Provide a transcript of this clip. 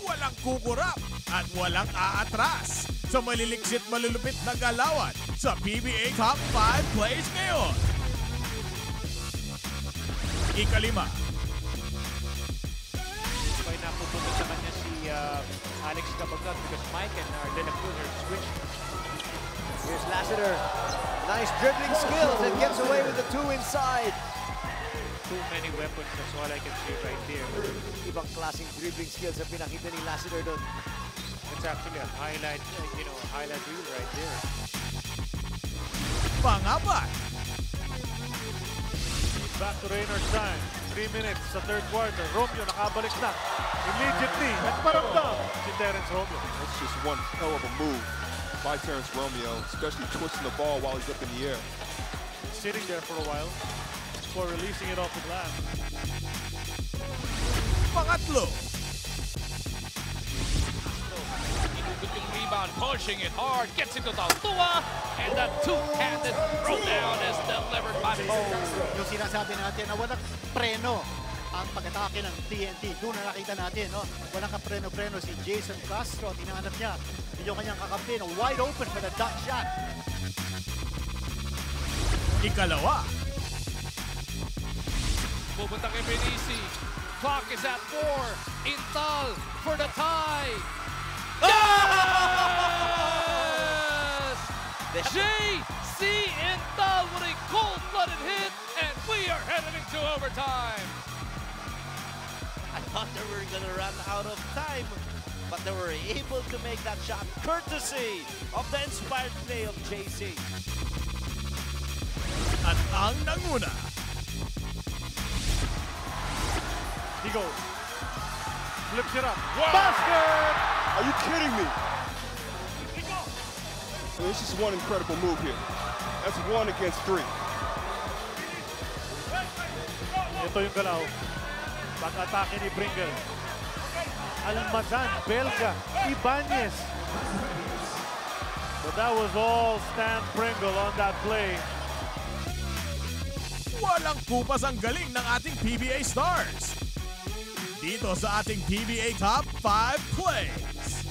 walang kukurap at walang aatras sa maliliksit malulupit na galawan sa PBA Top 5 Plays ngayon. Ikalima. May napupunod sa kanya si Alex Cabagat because Mike and De La Cruz are switched. Here's Lassiter. Nice dribbling skills and gets away with the two inside. Too many weapons, that's all I can see right there. Ibang klaseng dribbling skills ang pinakita ni Lassiter doon. It's actually a highlight, highlight reel right there. Pangapat. Back to Raynor's time. 3 minutes sa third quarter. Romeo nakabalik na. Immediately, nagparamdam si Terence Romeo. That's just one hell of a move by Terence Romeo, especially twisting the ball while he's up in the air. Sitting there for a while before releasing it off the glass. Pangatlo. Inugot yung rebound, pushing it hard, gets into Tatua, and that two-handed throwdown is delivered by Poe. Yung sinasabi natin na walang preno ang pag-atake ng TNT. Doon na nakita natin, no? Walang kapreno-preno si Jason Castro. Tinahanap niya yung kanyang kakampi, no? Wide open for the dunk shot. Ikalawa. Pupunta kay Benici. Clock is at 4. Intal for the tie. Yes! JC Intal with a cold-blooded hit, and we are heading into overtime. I thought they were going to run out of time, but they were able to make that shot courtesy of the inspired play of JC. At ang nanguna. He goes. Flips it up. Basket! Are you kidding me? This is one incredible move here. That's 1 against 3. Ito yung galaw. Pag-atake ni Pringle. Almazan, Belga, Ibanez. But that was all Stan Pringle on that play. Walang kupas ang galing ng ating PBA Stars. Dito sa ating PBA Top 5 Plays.